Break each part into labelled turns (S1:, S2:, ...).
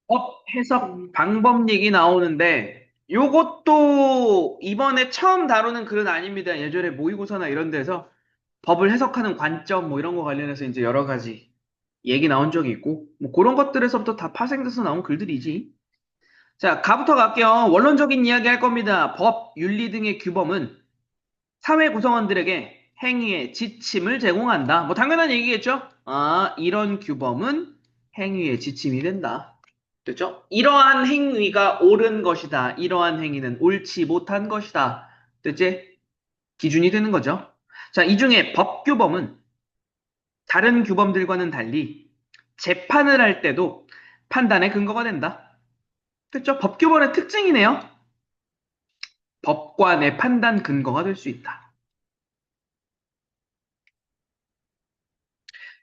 S1: 법 해석 방법 얘기 나오는데 요것도 이번에 처음 다루는 글은 아닙니다. 예전에 모의고사나 이런 데서 법을 해석하는 관점 뭐 이런 거 관련해서 이제 여러 가지 얘기 나온 적이 있고 뭐 그런 것들에서부터 다 파생돼서 나온 글들이지. 자, 가부터 갈게요. 원론적인 이야기 할 겁니다. 법, 윤리 등의 규범은 사회 구성원들에게 행위의 지침을 제공한다. 뭐 당연한 얘기겠죠? 아, 이런 규범은 행위의 지침이 된다. 됐죠? 이러한 행위가 옳은 것이다. 이러한 행위는 옳지 못한 것이다. 됐지? 기준이 되는 거죠. 자, 이 중에 법규범은 다른 규범들과는 달리 재판을 할 때도 판단의 근거가 된다. 됐죠? 법규범의 특징이네요. 법관의 판단 근거가 될 수 있다.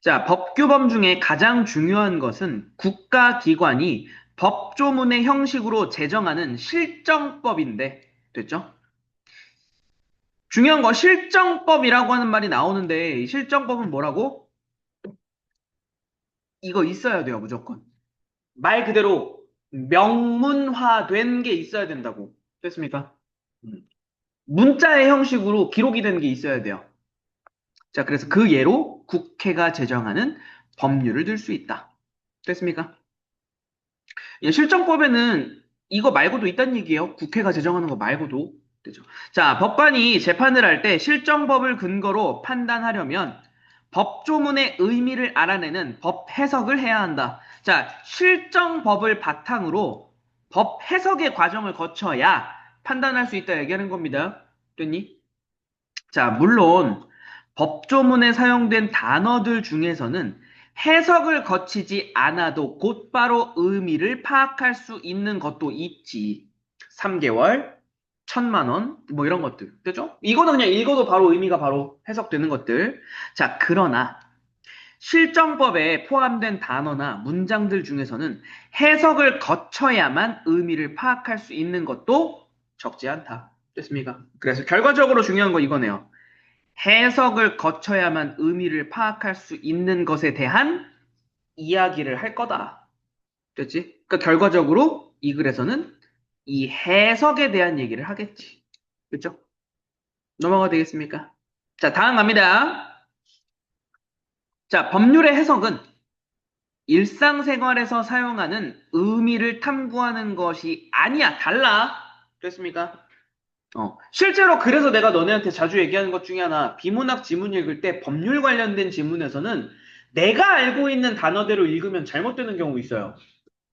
S1: 자, 법규범 중에 가장 중요한 것은 국가기관이 법조문의 형식으로 제정하는 실정법인데, 됐죠? 중요한 거 실정법이라고 하는 말이 나오는데, 이 실정법은 뭐라고? 이거 있어야 돼요, 무조건. 말 그대로 명문화된 게 있어야 된다고. 됐습니까? 음. 문자의 형식으로 기록이 된 게 있어야 돼요. 자, 그래서 그 예로 국회가 제정하는 법률을 들 수 있다. 됐습니까? 예, 실정법에는 이거 말고도 있다는 얘기예요. 국회가 제정하는 거 말고도. 되죠. 자, 법관이 재판을 할 때 실정법을 근거로 판단하려면 법조문의 의미를 알아내는 법 해석을 해야 한다. 자, 실정법을 바탕으로 법 해석의 과정을 거쳐야 판단할 수 있다 얘기하는 겁니다. 됐니? 자, 물론 법조문에 사용된 단어들 중에서는 해석을 거치지 않아도 곧바로 의미를 파악할 수 있는 것도 있지. 3개월, 1,000만 원, 뭐 이런 것들. 그죠? 이거는 그냥 읽어도 바로 의미가 바로 해석되는 것들. 자, 그러나 실정법에 포함된 단어나 문장들 중에서는 해석을 거쳐야만 의미를 파악할 수 있는 것도 적지 않다. 됐습니까? 그래서 결과적으로 중요한 거 이거네요. 해석을 거쳐야만 의미를 파악할 수 있는 것에 대한 이야기를 할 거다. 됐지? 그러니까 결과적으로 이 글에서는 이 해석에 대한 얘기를 하겠지. 그렇죠? 넘어가 되겠습니까? 자, 다음 갑니다. 자, 법률의 해석은 일상생활에서 사용하는 의미를 탐구하는 것이 아니야. 달라. 됐습니까? 실제로 그래서 내가 너네한테 자주 얘기하는 것 중에 하나, 비문학 지문 읽을 때 법률 관련된 지문에서는 내가 알고 있는 단어대로 읽으면 잘못되는 경우 있어요.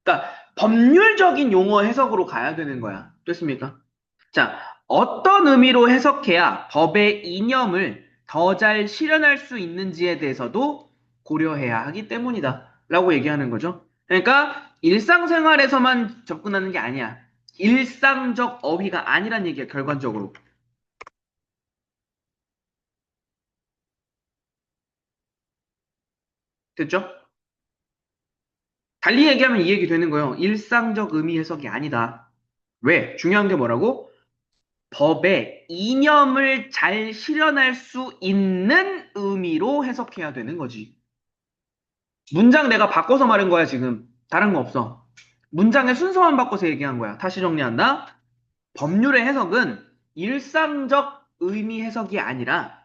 S1: 그러니까 법률적인 용어 해석으로 가야 되는 거야. 됐습니까? 자, 어떤 의미로 해석해야 법의 이념을 더 잘 실현할 수 있는지에 대해서도 고려해야 하기 때문이다. 라고 얘기하는 거죠. 그러니까 일상생활에서만 접근하는 게 아니야. 일상적 어휘가 아니란 얘기야, 결과적으로. 됐죠? 달리 얘기하면 이 얘기 되는 거예요. 일상적 의미 해석이 아니다. 왜? 중요한 게 뭐라고? 법의 이념을 잘 실현할 수 있는 의미로 해석해야 되는 거지. 문장 내가 바꿔서 말한 거야, 지금. 다른 거 없어. 문장의 순서만 바꿔서 얘기한 거야. 다시 정리한다. 법률의 해석은 일상적 의미 해석이 아니라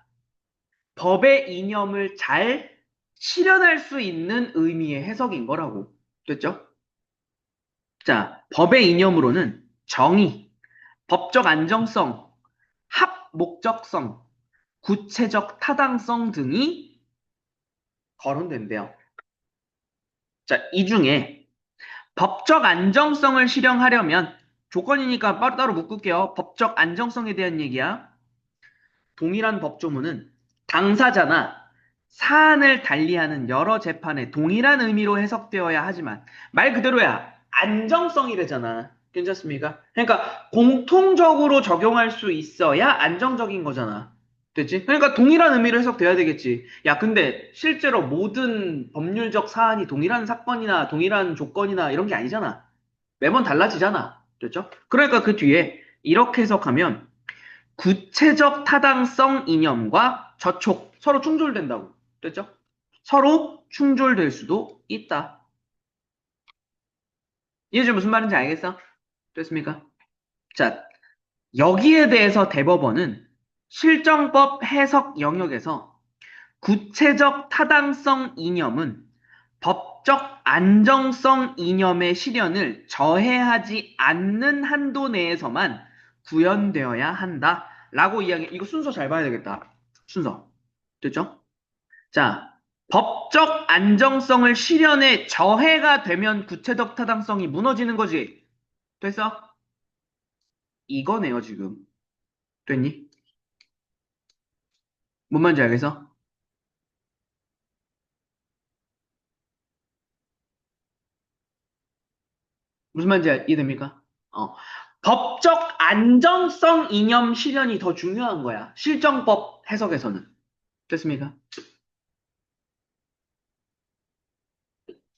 S1: 법의 이념을 잘 실현할 수 있는 의미의 해석인 거라고. 됐죠? 자, 법의 이념으로는 정의, 법적 안정성, 합목적성, 구체적 타당성 등이 거론된대요. 자, 이 중에 법적 안정성을 실현하려면 조건이니까 따로 묶을게요. 법적 안정성에 대한 얘기야. 동일한 법조문은 당사자나 사안을 달리하는 여러 재판에 동일한 의미로 해석되어야 하지만 말 그대로야 안정성이래잖아. 괜찮습니까? 그러니까 공통적으로 적용할 수 있어야 안정적인 거잖아. 됐지? 그러니까 동일한 의미로 해석돼야 되겠지. 야, 근데 실제로 모든 법률적 사안이 동일한 사건이나 동일한 조건이나 이런 게 아니잖아. 매번 달라지잖아. 됐죠? 그러니까 그 뒤에 이렇게 해석하면 구체적 타당성 이념과 저촉 서로 충돌된다고. 됐죠? 서로 충돌될 수도 있다. 이제 무슨 말인지 알겠어? 됐습니까? 자, 여기에 대해서 대법원은 실정법 해석 영역에서 구체적 타당성 이념은 법적 안정성 이념의 실현을 저해하지 않는 한도 내에서만 구현되어야 한다. 라고 이야기, 이거 순서 잘 봐야 되겠다. 순서. 됐죠? 자, 법적 안정성을 실현에 저해가 되면 구체적 타당성이 무너지는 거지. 됐어? 이거네요, 지금. 됐니? 뭔 말인지 알겠어? 무슨 말인지 이해됩니까? 어. 법적 안정성 이념 실현이 더 중요한 거야. 실정법 해석에서는. 됐습니까?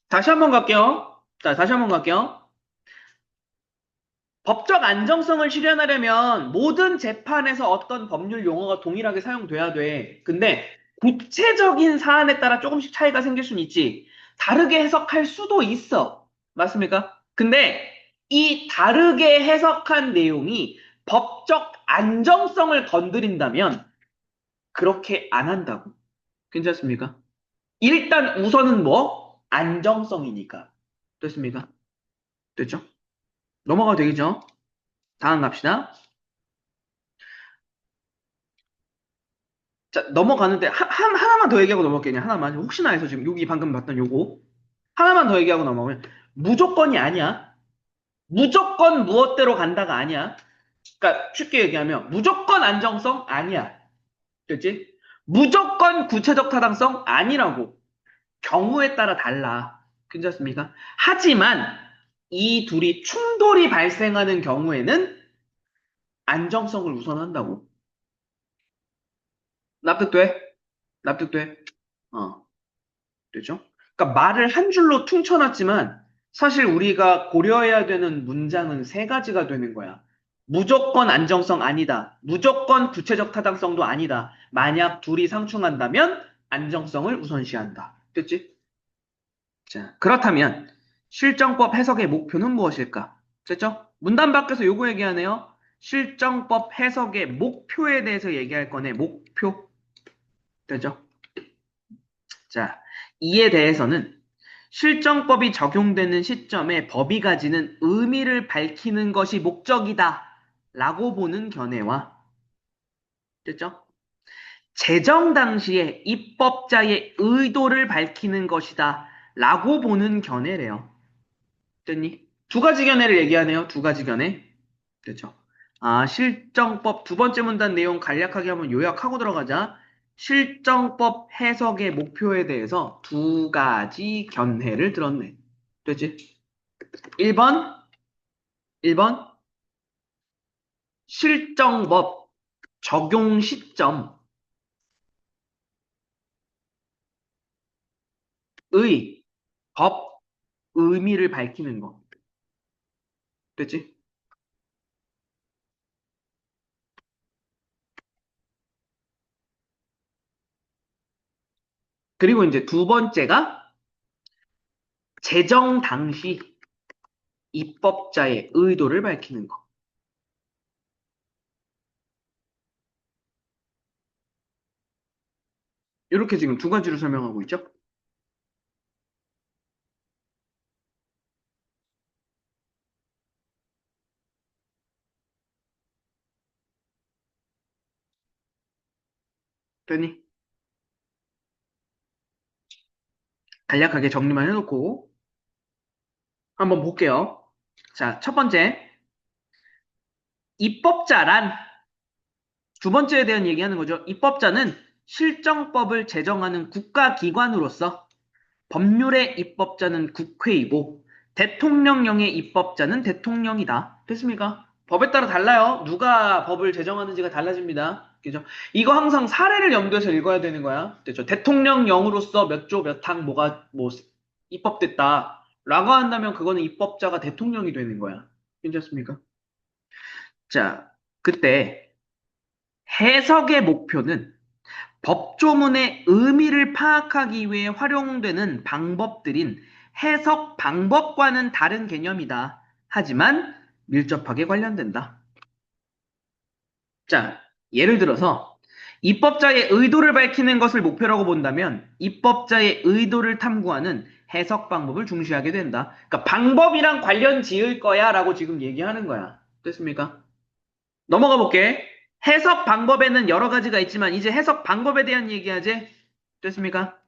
S1: 다시 한번 갈게요. 자, 다시 한번 갈게요. 법적 안정성을 실현하려면 모든 재판에서 어떤 법률 용어가 동일하게 사용돼야 돼. 근데 구체적인 사안에 따라 조금씩 차이가 생길 수는 있지. 다르게 해석할 수도 있어. 맞습니까? 근데 이 다르게 해석한 내용이 법적 안정성을 건드린다면 그렇게 안 한다고. 괜찮습니까? 일단 우선은 뭐? 안정성이니까. 됐습니까? 됐죠? 넘어가도 되겠죠? 다음 갑시다. 자, 넘어가는데, 하나만 더 얘기하고 넘어갈게요. 하나만. 혹시나 해서 지금 여기 방금 봤던 요거. 하나만 더 얘기하고 넘어가면, 무조건이 아니야. 무조건 무엇대로 간다가 아니야. 그러니까 쉽게 얘기하면, 무조건 안정성 아니야. 됐지? 무조건 구체적 타당성 아니라고. 경우에 따라 달라. 괜찮습니까? 하지만, 이 둘이 충돌이 발생하는 경우에는 안정성을 우선한다고. 납득돼? 납득돼? 어. 되죠? 그러니까 말을 한 줄로 퉁쳐놨지만 사실 우리가 고려해야 되는 문장은 세 가지가 되는 거야. 무조건 안정성 아니다. 무조건 구체적 타당성도 아니다. 만약 둘이 상충한다면 안정성을 우선시한다. 됐지? 자, 그렇다면 실정법 해석의 목표는 무엇일까? 됐죠? 문단 밖에서 요거 얘기하네요. 실정법 해석의 목표에 대해서 얘기할 거네. 목표. 되죠? 자, 이에 대해서는 실정법이 적용되는 시점에 법이 가지는 의미를 밝히는 것이 목적이다. 라고 보는 견해와, 됐죠? 제정 당시에 입법자의 의도를 밝히는 것이다. 라고 보는 견해래요. 됐니? 두 가지 견해를 얘기하네요. 두 가지 견해. 됐죠? 아, 실정법 두 번째 문단 내용 간략하게 한번 요약하고 들어가자. 실정법 해석의 목표에 대해서 두 가지 견해를 들었네. 됐지? 1번, 1번, 실정법 적용 시점의 법 의미를 밝히는 거. 됐지? 그리고 이제 두 번째가 제정 당시 입법자의 의도를 밝히는 거. 이렇게 지금 두 가지로 설명하고 있죠? 됐니? 간략하게 정리만 해놓고 한번 볼게요. 자, 첫 번째, 입법자란 두 번째에 대한 얘기하는 거죠. 입법자는 실정법을 제정하는 국가기관으로서 법률의 입법자는 국회이고 대통령령의 입법자는 대통령이다. 됐습니까? 법에 따라 달라요. 누가 법을 제정하는지가 달라집니다. 그죠? 이거 항상 사례를 염두에서 읽어야 되는 거야. 됐죠? 대통령령으로서 몇 조 몇 항 뭐가 뭐 입법됐다. 라고 한다면 그거는 입법자가 대통령이 되는 거야. 괜찮습니까? 자, 그때 해석의 목표는 법조문의 의미를 파악하기 위해 활용되는 방법들인 해석 방법과는 다른 개념이다. 하지만 밀접하게 관련된다. 자, 예를 들어서 입법자의 의도를 밝히는 것을 목표라고 본다면 입법자의 의도를 탐구하는 해석 방법을 중시하게 된다. 그러니까 방법이랑 관련 지을 거야 라고 지금 얘기하는 거야. 됐습니까? 넘어가 볼게. 해석 방법에는 여러 가지가 있지만 이제 해석 방법에 대한 얘기하지? 됐습니까?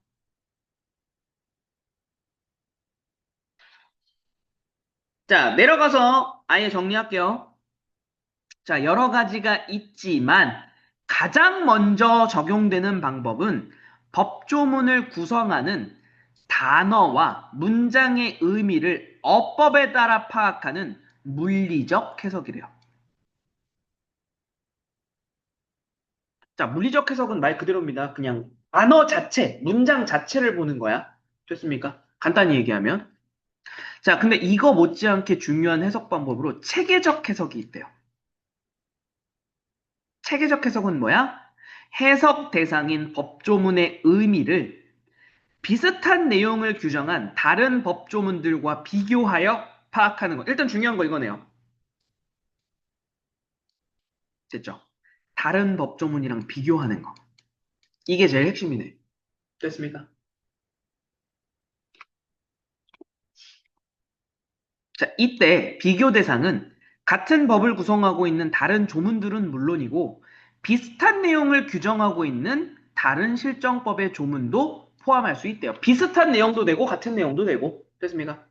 S1: 자, 내려가서 아예 정리할게요. 자, 여러 가지가 있지만 가장 먼저 적용되는 방법은 법조문을 구성하는 단어와 문장의 의미를 어법에 따라 파악하는 물리적 해석이래요. 자, 물리적 해석은 말 그대로입니다. 그냥 단어 자체, 문장 자체를 보는 거야. 됐습니까? 간단히 얘기하면. 자, 근데 이거 못지않게 중요한 해석 방법으로 체계적 해석이 있대요. 체계적 해석은 뭐야? 해석 대상인 법조문의 의미를 비슷한 내용을 규정한 다른 법조문들과 비교하여 파악하는 거. 일단 중요한 거 이거네요. 됐죠? 다른 법조문이랑 비교하는 거. 이게 제일 핵심이네. 됐습니까? 자, 이때 비교 대상은 같은 법을 구성하고 있는 다른 조문들은 물론이고 비슷한 내용을 규정하고 있는 다른 실정법의 조문도 포함할 수 있대요. 비슷한 내용도 되고 같은 내용도 되고. 됐습니까?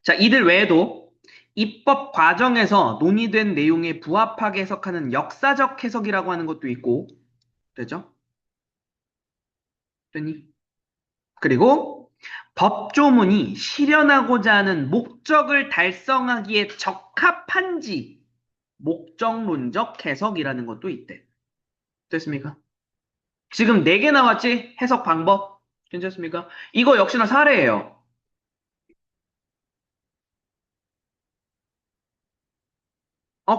S1: 자, 이들 외에도 입법 과정에서 논의된 내용에 부합하게 해석하는 역사적 해석이라고 하는 것도 있고, 되죠? 됐니? 그리고 법조문이 실현하고자 하는 목적을 달성하기에 적합한지 목적론적 해석이라는 것도 있대. 됐습니까? 지금 4개 나왔지? 해석 방법. 괜찮습니까? 이거 역시나 사례예요.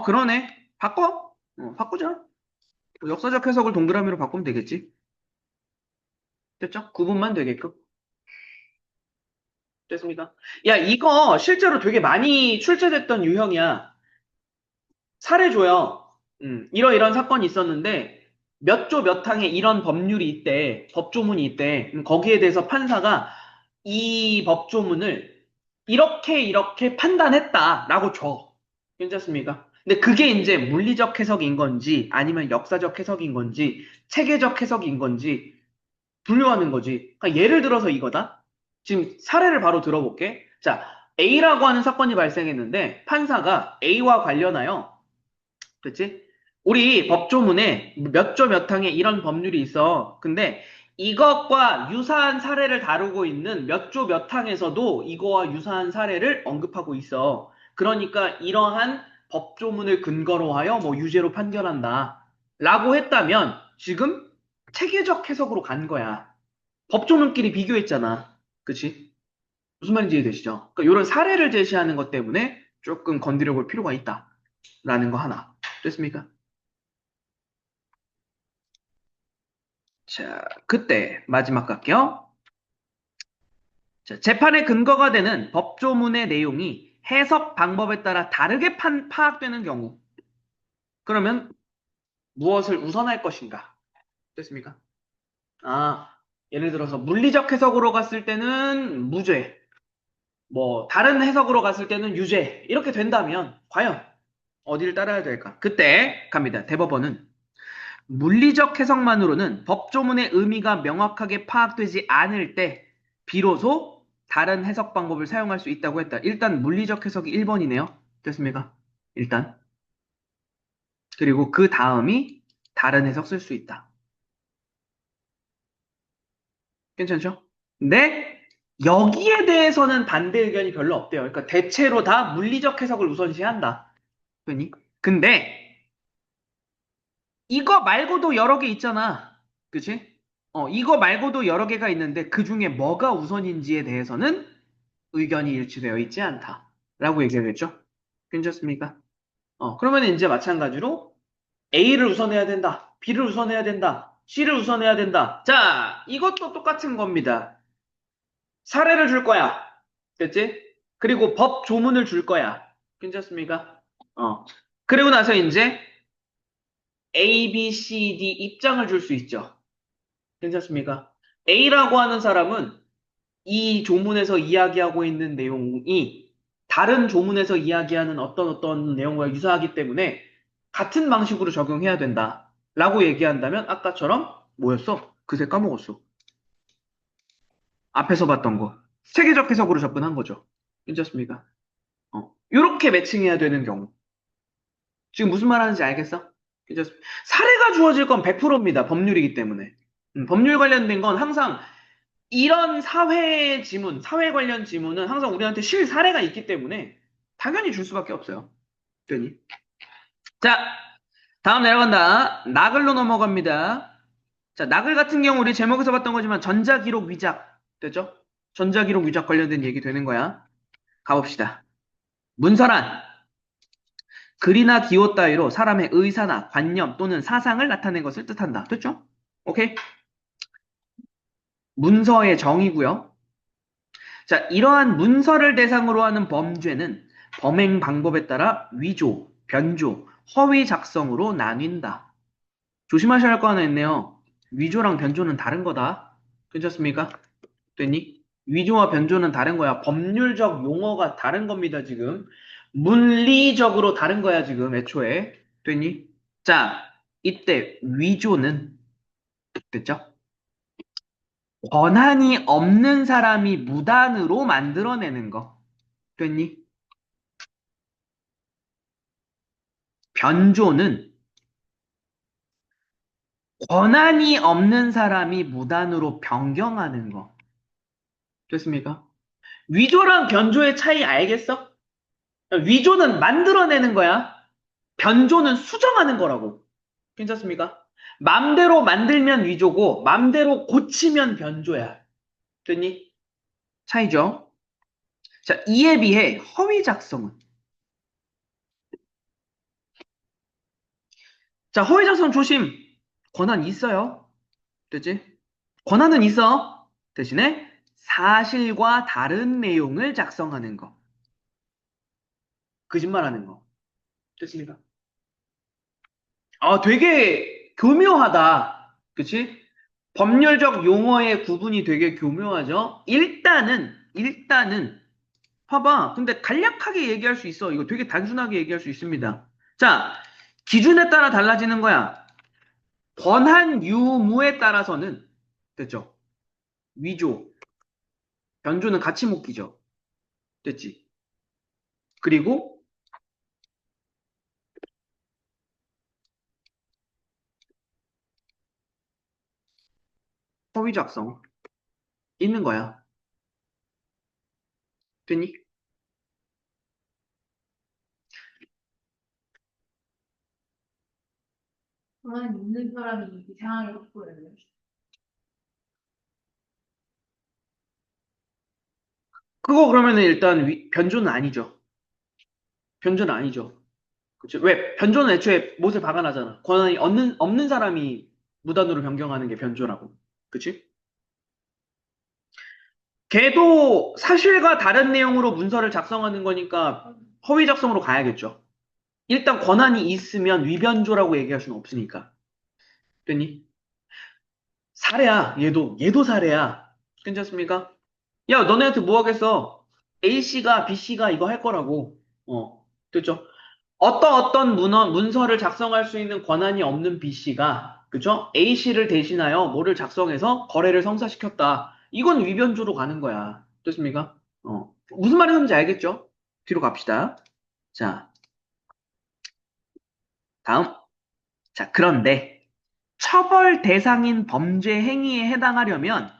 S1: 그러네. 바꿔? 바꾸자. 역사적 해석을 동그라미로 바꾸면 되겠지. 됐죠? 구분만 되게끔. 됐습니까? 야, 이거 실제로 되게 많이 출제됐던 유형이야. 사례 줘요. 이러이런 사건이 있었는데 몇 조 몇 항에 이런 법률이 있대. 법조문이 있대. 거기에 대해서 판사가 이 법조문을 이렇게 이렇게 판단했다라고 줘. 괜찮습니까? 근데 그게 이제 물리적 해석인 건지 아니면 역사적 해석인 건지 체계적 해석인 건지 분류하는 거지. 그러니까 예를 들어서 이거다. 지금 사례를 바로 들어볼게. 자, A라고 하는 사건이 발생했는데 판사가 A와 관련하여, 그렇지? 우리 법조문에 몇 조 몇 항에 이런 법률이 있어. 근데 이것과 유사한 사례를 다루고 있는 몇 조 몇 항에서도 이거와 유사한 사례를 언급하고 있어. 그러니까 이러한 법조문을 근거로 하여 뭐 유죄로 판결한다. 라고 했다면 지금 체계적 해석으로 간 거야. 법조문끼리 비교했잖아. 그치? 무슨 말인지 이해되시죠? 그러니까 이런 사례를 제시하는 것 때문에 조금 건드려 볼 필요가 있다. 라는 거 하나. 됐습니까? 자, 그때 마지막 갈게요. 자, 재판의 근거가 되는 법조문의 내용이 해석 방법에 따라 다르게 파악되는 경우. 그러면 무엇을 우선할 것인가? 됐습니까? 예를 들어서 물리적 해석으로 갔을 때는 무죄. 뭐 다른 해석으로 갔을 때는 유죄. 이렇게 된다면 과연 어디를 따라야 될까? 그때 갑니다. 대법원은 물리적 해석만으로는 법조문의 의미가 명확하게 파악되지 않을 때 비로소 다른 해석 방법을 사용할 수 있다고 했다. 일단 물리적 해석이 1번이네요. 됐습니까? 일단. 그리고 그 다음이 다른 해석 쓸 수 있다. 괜찮죠? 근데 여기에 대해서는 반대 의견이 별로 없대요. 그러니까 대체로 다 물리적 해석을 우선시한다. 그니? 근데 이거 말고도 여러 개 있잖아. 그치? 이거 말고도 여러 개가 있는데 그 중에 뭐가 우선인지에 대해서는 의견이 일치되어 있지 않다. 라고 얘기하겠죠? 괜찮습니까? 그러면 이제 마찬가지로 A를 우선해야 된다. B를 우선해야 된다. C를 우선해야 된다. 자, 이것도 똑같은 겁니다. 사례를 줄 거야. 됐지? 그리고 법 조문을 줄 거야. 괜찮습니까? 어. 그리고 나서 이제 A, B, C, D 입장을 줄 수 있죠. 괜찮습니까? A라고 하는 사람은 이 조문에서 이야기하고 있는 내용이 다른 조문에서 이야기하는 어떤 내용과 유사하기 때문에 같은 방식으로 적용해야 된다. 라고 얘기한다면 아까처럼 뭐였어? 그새 까먹었어. 앞에서 봤던 거. 체계적 해석으로 접근한 거죠. 괜찮습니까? 이렇게 매칭해야 되는 경우. 지금 무슨 말 하는지 알겠어? 괜찮습니다. 사례가 주어질 건 100%입니다. 법률이기 때문에. 법률 관련된 건 항상 이런 사회 지문, 사회 관련 지문은 항상 우리한테 실 사례가 있기 때문에 당연히 줄 수밖에 없어요. 괜히. 자, 다음 내려간다. 나글로 넘어갑니다. 자, 나글 같은 경우 우리 제목에서 봤던 거지만 전자기록 위작. 됐죠? 전자기록 위작 관련된 얘기 되는 거야. 가봅시다. 문서란 글이나 기호 따위로 사람의 의사나 관념 또는 사상을 나타낸 것을 뜻한다. 됐죠? 오케이? 문서의 정의고요. 자, 이러한 문서를 대상으로 하는 범죄는 범행 방법에 따라 위조, 변조, 허위 작성으로 나뉜다. 조심하셔야 할 거 하나 있네요. 위조랑 변조는 다른 거다. 괜찮습니까? 됐니? 위조와 변조는 다른 거야. 법률적 용어가 다른 겁니다, 지금. 물리적으로 다른 거야, 지금, 애초에. 됐니? 자, 이때 위조는, 됐죠? 권한이 없는 사람이 무단으로 만들어내는 거. 됐니? 변조는 권한이 없는 사람이 무단으로 변경하는 거. 됐습니까? 위조랑 변조의 차이 알겠어? 위조는 만들어내는 거야. 변조는 수정하는 거라고. 괜찮습니까? 맘대로 만들면 위조고, 맘대로 고치면 변조야. 됐니? 차이죠? 자, 이에 비해 허위 작성은. 자, 허위 작성 조심. 권한 있어요. 됐지? 권한은 있어. 대신에 사실과 다른 내용을 작성하는 거. 거짓말하는 거. 됐습니까? 되게 교묘하다. 그치? 법률적 용어의 구분이 되게 교묘하죠? 일단은, 봐봐. 근데 간략하게 얘기할 수 있어. 이거 되게 단순하게 얘기할 수 있습니다. 자, 기준에 따라 달라지는 거야. 권한 유무에 따라서는, 됐죠? 위조, 변조는 같이 묶이죠. 됐지? 그리고 허위 작성 있는 거야. 됐니?
S2: 가만히 있는 사람이 이상하게 확보해요.
S1: 그거 그러면은 일단 변조는 아니죠. 변조는 아니죠. 그치? 왜? 변조는 애초에 못에 박아나잖아. 권한이 없는 사람이 무단으로 변경하는 게 변조라고. 그치? 걔도 사실과 다른 내용으로 문서를 작성하는 거니까 허위 작성으로 가야겠죠. 일단 권한이 있으면 위변조라고 얘기할 수는 없으니까. 됐니? 사례야. 얘도 사례야. 괜찮습니까? 야, 너네한테 뭐 하겠어? A씨가 B씨가 이거 할 거라고. 됐죠? 어떤 문서를 작성할 수 있는 권한이 없는 B씨가, 그죠? A씨를 대신하여 뭐를 작성해서 거래를 성사시켰다. 이건 위변조로 가는 거야. 됐습니까? 무슨 말이었는지 알겠죠? 뒤로 갑시다. 자, 다음. 자, 그런데 처벌 대상인 범죄 행위에 해당하려면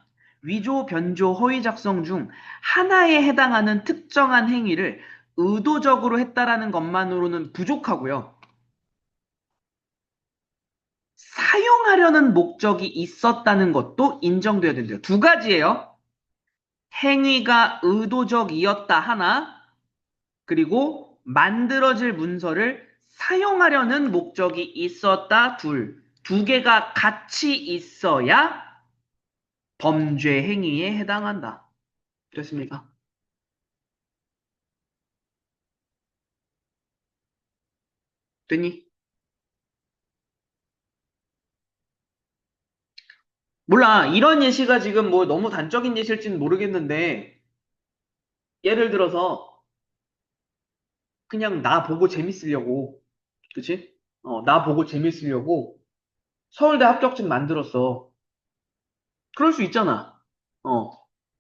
S1: 위조, 변조, 허위 작성 중 하나에 해당하는 특정한 행위를 의도적으로 했다라는 것만으로는 부족하고요. 사용하려는 목적이 있었다는 것도 인정돼야 된대요. 두 가지예요. 행위가 의도적이었다 하나, 그리고 만들어질 문서를 사용하려는 목적이 있었다 둘. 두 개가 같이 있어야 범죄 행위에 해당한다. 됐습니까? 됐니? 몰라. 이런 예시가 지금 뭐 너무 단적인 예시일지는 모르겠는데, 예를 들어서 그냥 나 보고 재밌으려고, 그치? 나 보고 재밌으려고 서울대 합격증 만들었어. 그럴 수 있잖아. 어,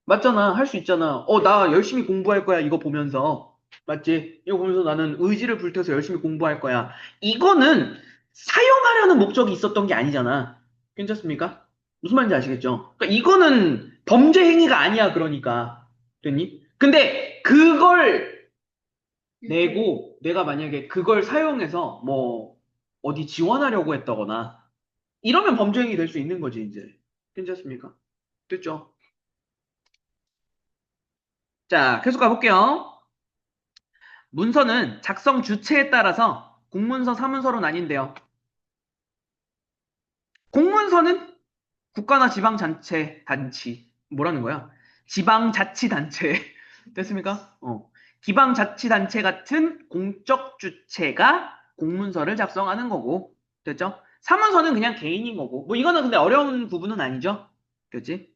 S1: 맞잖아. 할 수 있잖아. 나 열심히 공부할 거야. 이거 보면서. 맞지? 이거 보면서 나는 의지를 불태워서 열심히 공부할 거야. 이거는 사용하려는 목적이 있었던 게 아니잖아. 괜찮습니까? 무슨 말인지 아시겠죠? 그러니까 이거는 범죄 행위가 아니야. 그러니까. 됐니? 근데 그걸 내고 내가 만약에 그걸 사용해서 뭐 어디 지원하려고 했다거나 이러면 범죄 행위 될 수 있는 거지, 이제. 괜찮습니까? 됐죠? 자, 계속 가볼게요. 문서는 작성 주체에 따라서 공문서, 사문서로 나뉜대요. 공문서는 국가나 지방자치, 뭐라는 거야? 지방자치단체. 됐습니까? 기방자치단체 같은 공적 주체가 공문서를 작성하는 거고. 됐죠? 사문서는 그냥 개인인 거고. 뭐 이거는 근데 어려운 부분은 아니죠? 됐지?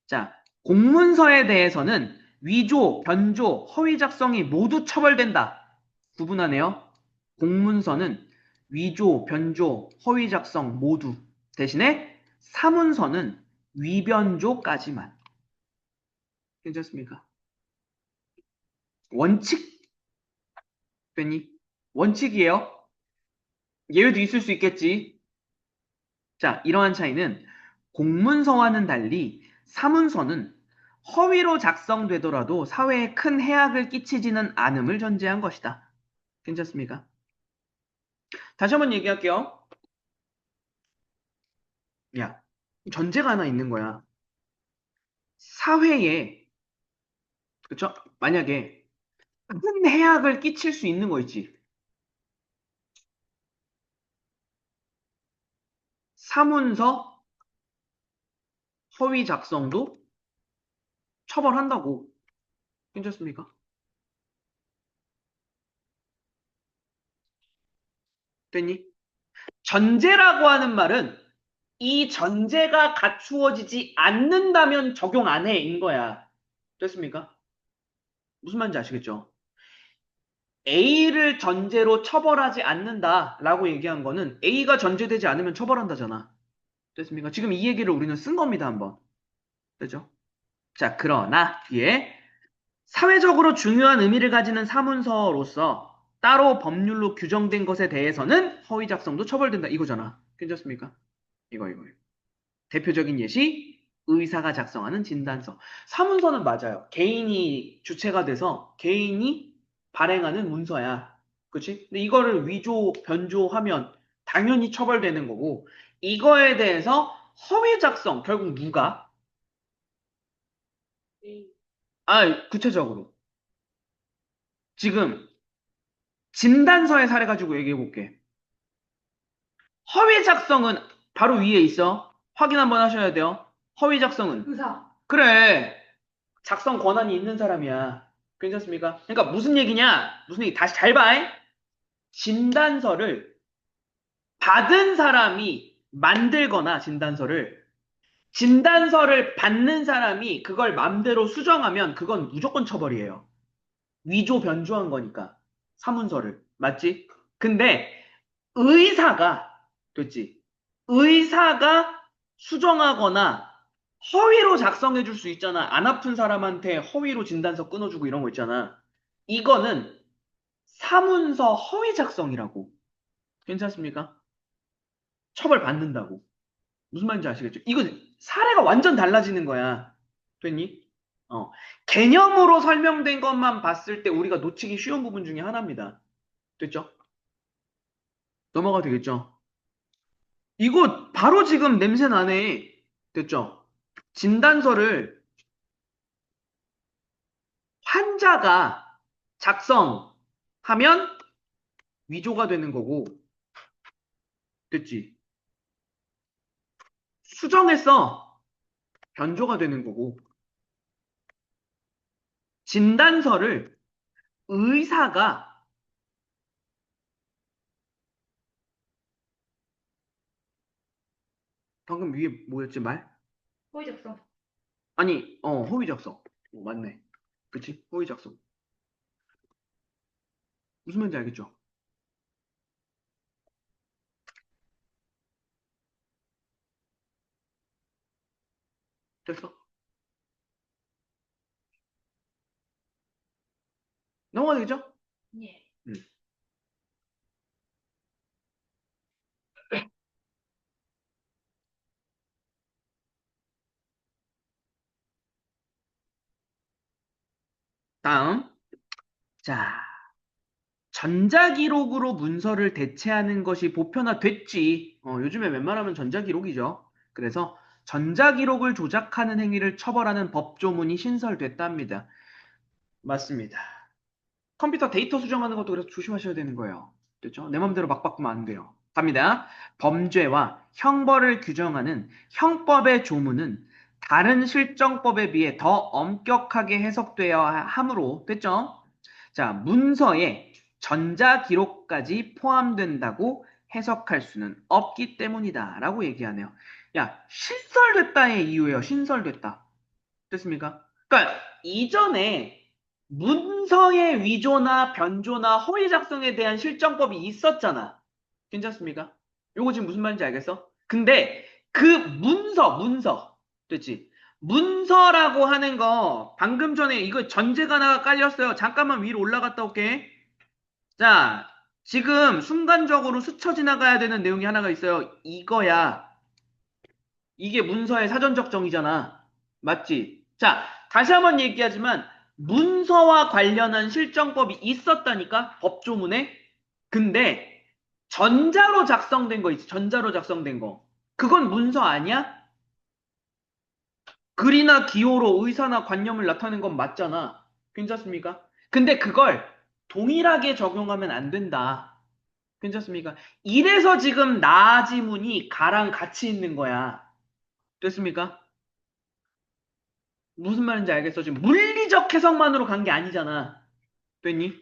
S1: 자, 공문서에 대해서는 위조, 변조, 허위 작성이 모두 처벌된다. 구분하네요. 공문서는 위조, 변조, 허위 작성 모두. 대신에 사문서는 위변조까지만. 괜찮습니까? 원칙, 괜히 원칙이에요. 예외도 있을 수 있겠지. 자, 이러한 차이는 공문서와는 달리 사문서는 허위로 작성되더라도 사회에 큰 해악을 끼치지는 않음을 전제한 것이다. 괜찮습니까? 다시 한번 얘기할게요. 야, 전제가 하나 있는 거야. 사회에, 그쵸? 만약에 큰 해악을 끼칠 수 있는 거 있지. 사문서 허위 작성도 처벌한다고. 괜찮습니까? 됐니? 전제라고 하는 말은 이 전제가 갖추어지지 않는다면 적용 안 해, 인 거야. 됐습니까? 무슨 말인지 아시겠죠? A를 전제로 처벌하지 않는다라고 얘기한 거는 A가 전제되지 않으면 처벌한다잖아. 됐습니까? 지금 이 얘기를 우리는 쓴 겁니다, 한번. 됐죠? 자, 그러나 뒤에 사회적으로 중요한 의미를 가지는 사문서로서 따로 법률로 규정된 것에 대해서는 허위 작성도 처벌된다. 이거잖아. 괜찮습니까? 이거. 대표적인 예시, 의사가 작성하는 진단서. 사문서는 맞아요. 개인이 주체가 돼서 개인이 발행하는 문서야. 그치? 근데 이거를 위조, 변조하면 당연히 처벌되는 거고, 이거에 대해서 허위 작성, 결국 누가? 구체적으로. 지금 진단서의 사례 가지고 얘기해 볼게. 허위 작성은 바로 위에 있어. 확인 한번 하셔야 돼요. 허위 작성은.
S2: 의사.
S1: 그래. 작성 권한이 있는 사람이야. 괜찮습니까? 그러니까 무슨 얘기냐? 무슨 얘기? 다시 잘 봐. 진단서를 받은 사람이 만들거나 진단서를 받는 사람이 그걸 맘대로 수정하면 그건 무조건 처벌이에요. 위조 변조한 거니까. 사문서를. 맞지? 근데 의사가 됐지? 의사가 수정하거나 허위로 작성해 줄 수 있잖아. 안 아픈 사람한테 허위로 진단서 끊어주고 이런 거 있잖아. 이거는 사문서 허위 작성이라고. 괜찮습니까? 처벌받는다고. 무슨 말인지 아시겠죠? 이거 사례가 완전 달라지는 거야. 됐니? 어. 개념으로 설명된 것만 봤을 때 우리가 놓치기 쉬운 부분 중에 하나입니다. 됐죠? 넘어가도 되겠죠? 이거 바로 지금 냄새 나네. 됐죠? 진단서를 환자가 작성하면 위조가 되는 거고, 됐지? 수정해서 변조가 되는 거고, 진단서를 의사가 방금 위에 뭐였지 말?
S2: 호의 작성.
S1: 아니, 호의 작성. 맞네. 그치? 호의 작성. 무슨 말인지 알겠죠? 됐어? 넘어가 되겠죠?
S2: 예.
S1: 음. 다음. 자, 전자기록으로 문서를 대체하는 것이 보편화됐지. 요즘에 웬만하면 전자기록이죠. 그래서 전자기록을 조작하는 행위를 처벌하는 법조문이 신설됐답니다. 맞습니다. 컴퓨터 데이터 수정하는 것도 그래서 조심하셔야 되는 거예요. 됐죠? 내 맘대로 막 바꾸면 안 돼요. 갑니다. 범죄와 형벌을 규정하는 형법의 조문은 다른 실정법에 비해 더 엄격하게 해석되어야 하므로, 됐죠? 자, 문서에 전자기록까지 포함된다고 해석할 수는 없기 때문이다. 라고 얘기하네요. 야, 신설됐다의 이유예요. 신설됐다. 됐습니까? 그러니까 이전에 문서의 위조나 변조나 허위 작성에 대한 실정법이 있었잖아. 괜찮습니까? 요거 지금 무슨 말인지 알겠어? 근데 그 문서, 됐지? 문서라고 하는 거 방금 전에 이거 전제가 하나 깔렸어요. 잠깐만 위로 올라갔다 올게. 자, 지금 순간적으로 스쳐 지나가야 되는 내용이 하나가 있어요. 이거야. 이게 문서의 사전적 정의잖아. 맞지? 자, 다시 한번 얘기하지만 문서와 관련한 실정법이 있었다니까? 법조문에? 근데 전자로 작성된 거 있지? 전자로 작성된 거. 그건 문서 아니야? 글이나 기호로 의사나 관념을 나타내는 건 맞잖아. 괜찮습니까? 근데 그걸 동일하게 적용하면 안 된다. 괜찮습니까? 이래서 지금 나지문이 가랑 같이 있는 거야. 됐습니까? 무슨 말인지 알겠어? 지금 물리적 해석만으로 간 게 아니잖아. 됐니?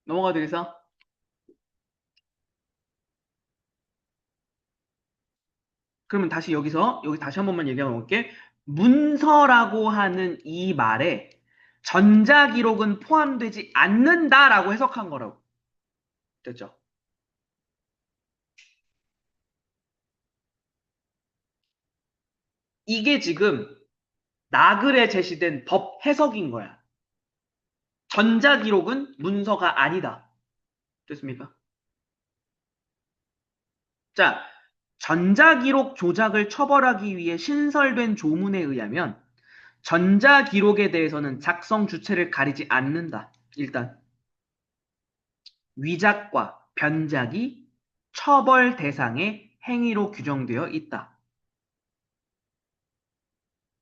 S1: 넘어가 되겠어? 그러면 다시 여기 다시 한 번만 얘기해 볼게. 문서라고 하는 이 말에 전자기록은 포함되지 않는다라고 해석한 거라고. 됐죠? 이게 지금 나글에 제시된 법 해석인 거야. 전자기록은 문서가 아니다. 됐습니까? 자, 전자기록 조작을 처벌하기 위해 신설된 조문에 의하면 전자기록에 대해서는 작성 주체를 가리지 않는다. 일단 위작과 변작이 처벌 대상의 행위로 규정되어 있다.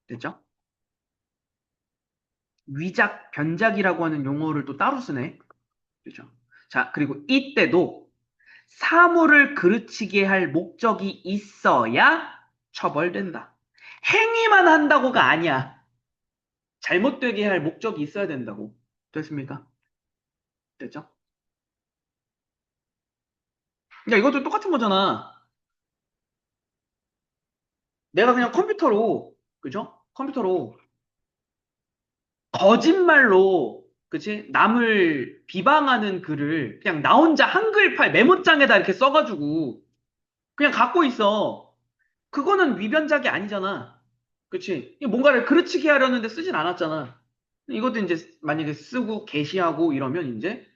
S1: 됐죠? 위작, 변작이라고 하는 용어를 또 따로 쓰네. 그죠? 자, 그리고 이때도 사물을 그르치게 할 목적이 있어야 처벌된다. 행위만 한다고가 아니야. 잘못되게 할 목적이 있어야 된다고. 됐습니까? 됐죠? 야, 이것도 똑같은 거잖아. 내가 그냥 컴퓨터로, 그죠? 컴퓨터로 거짓말로, 그치? 남을 비방하는 글을 그냥 나 혼자 한글 파일 메모장에다 이렇게 써가지고 그냥 갖고 있어. 그거는 위변작이 아니잖아. 그치? 이게 뭔가를 그르치게 하려는데 쓰진 않았잖아. 이것도 이제 만약에 쓰고 게시하고 이러면 이제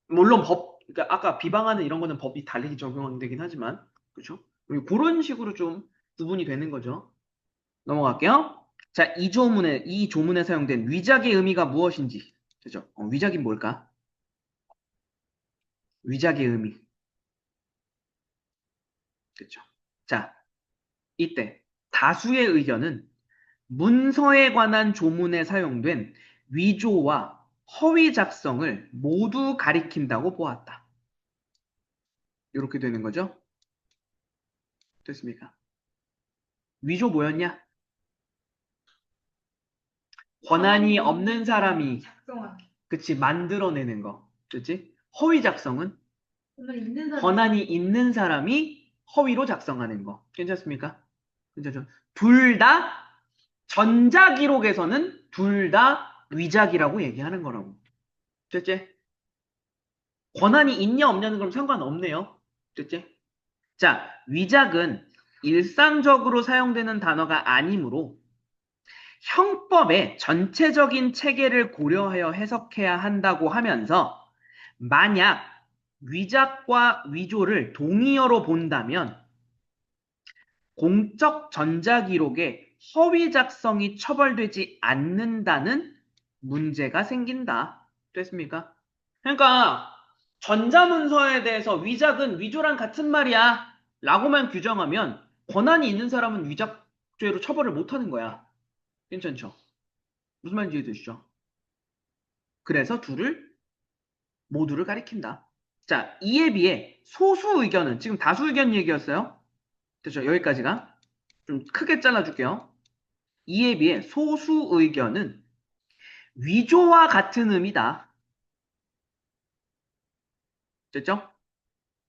S1: 물론 그러니까 아까 비방하는 이런 거는 법이 다르게 적용되긴 하지만, 그렇죠? 그런 식으로 좀 구분이 되는 거죠. 넘어갈게요. 자, 이 조문에 사용된 위작의 의미가 무엇인지. 그죠? 위작이 뭘까? 위작의 의미. 그죠? 자, 이때 다수의 의견은 문서에 관한 조문에 사용된 위조와 허위 작성을 모두 가리킨다고 보았다. 이렇게 되는 거죠? 됐습니까? 위조 뭐였냐? 권한이 없는 사람이,
S2: 작성하는.
S1: 그치, 만들어내는 거. 그치? 허위 작성은
S2: 권한이 있는 사람.
S1: 권한이 있는 사람이 허위로 작성하는 거. 괜찮습니까? 괜찮죠? 둘 다, 전자기록에서는 둘 다 위작이라고 얘기하는 거라고. 됐지? 권한이 있냐 없냐는 그럼 상관없네요. 됐지? 자, 위작은 일상적으로 사용되는 단어가 아니므로 형법의 전체적인 체계를 고려하여 해석해야 한다고 하면서 만약 위작과 위조를 동의어로 본다면 공적 전자기록에 허위 작성이 처벌되지 않는다는 문제가 생긴다. 됐습니까? 그러니까 전자문서에 대해서 위작은 위조랑 같은 말이야 라고만 규정하면 권한이 있는 사람은 위작죄로 처벌을 못하는 거야. 괜찮죠? 무슨 말인지 이해되시죠? 그래서 둘을 모두를 가리킨다. 자, 이에 비해 소수 의견은 지금 다수 의견 얘기였어요. 됐죠? 여기까지가 좀 크게 잘라줄게요. 이에 비해 소수 의견은 위조와 같은 의미다. 됐죠?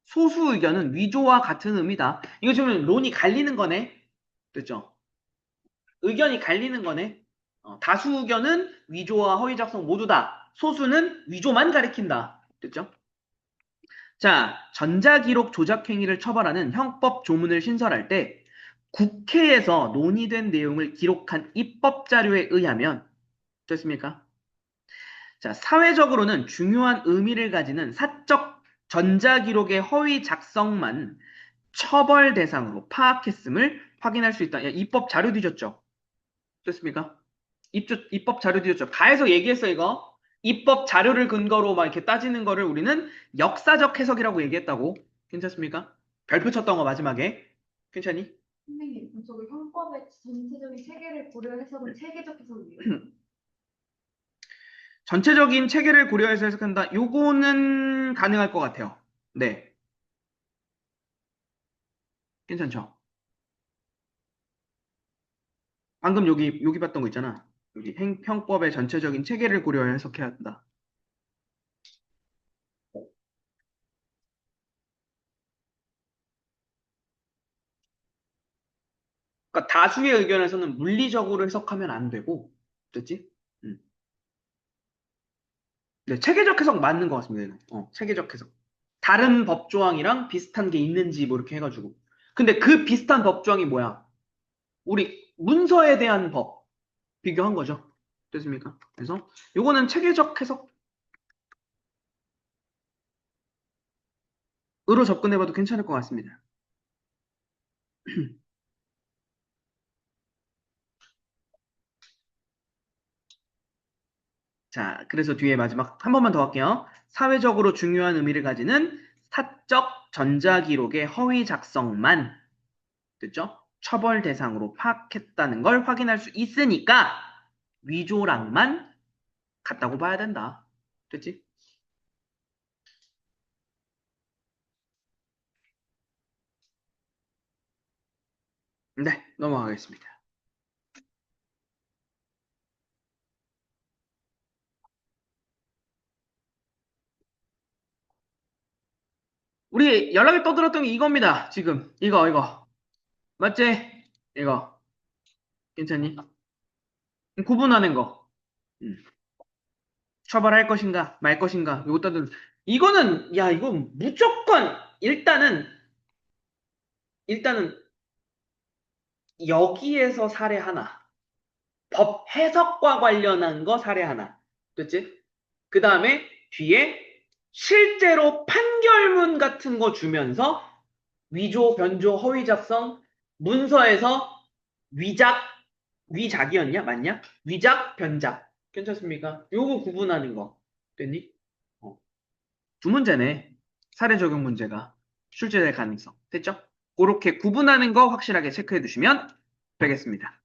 S1: 소수 의견은 위조와 같은 의미다. 이거 지금 론이 갈리는 거네. 됐죠? 의견이 갈리는 거네. 다수 의견은 위조와 허위 작성 모두다. 소수는 위조만 가리킨다. 됐죠? 자, 전자기록 조작행위를 처벌하는 형법 조문을 신설할 때 국회에서 논의된 내용을 기록한 입법 자료에 의하면 됐습니까? 자, 사회적으로는 중요한 의미를 가지는 사적 전자기록의 허위 작성만 처벌 대상으로 파악했음을 확인할 수 있다. 야, 입법 자료 뒤졌죠? 됐습니까? 입법 자료 뒤졌죠? 가에서 얘기했어, 이거. 입법 자료를 근거로 막 이렇게 따지는 거를 우리는 역사적 해석이라고 얘기했다고. 괜찮습니까? 별표 쳤던 거 마지막에. 괜찮니?
S2: 선생님, 저기 형법의 전체적인 체계를 고려 해석은 체계적 해석이에요.
S1: 전체적인 체계를 고려해서 해석한다. 요거는 가능할 것 같아요. 네. 괜찮죠? 방금 여기 봤던 거 있잖아. 여기 형법의 전체적인 체계를 고려해 해석해야 한다. 그러니까 다수의 의견에서는 물리적으로 해석하면 안 되고, 됐지? 음. 네, 체계적 해석 맞는 것 같습니다. 체계적 해석. 다른 법조항이랑 비슷한 게 있는지 뭐 이렇게 해가지고. 근데 그 비슷한 법조항이 뭐야? 우리 문서에 대한 법 비교한 거죠. 됐습니까? 그래서 요거는 체계적 해석으로 접근해봐도 괜찮을 것 같습니다. 자, 그래서 뒤에 마지막 한 번만 더 할게요. 사회적으로 중요한 의미를 가지는 사적 전자기록의 허위 작성만, 됐죠? 처벌 대상으로 파악했다는 걸 확인할 수 있으니까 위조랑만 같다고 봐야 된다. 됐지? 네, 넘어가겠습니다. 우리 연락이 떠들었던 게 이겁니다. 지금 이거 맞지? 이거 괜찮니? 구분하는 거. 음. 처벌할 것인가 말 것인가 이거 따든 이거는 야 이거 무조건 일단은 여기에서 사례 하나 법 해석과 관련한 거 사례 하나 됐지? 그 다음에 뒤에 실제로 판결문 같은 거 주면서 위조, 변조, 허위 작성, 문서에서 위작, 위작이었냐? 맞냐? 위작, 변작. 괜찮습니까? 요거 구분하는 거. 됐니? 두 문제네. 사례 적용 문제가 출제될 가능성. 됐죠? 그렇게 구분하는 거 확실하게 체크해 두시면 되겠습니다.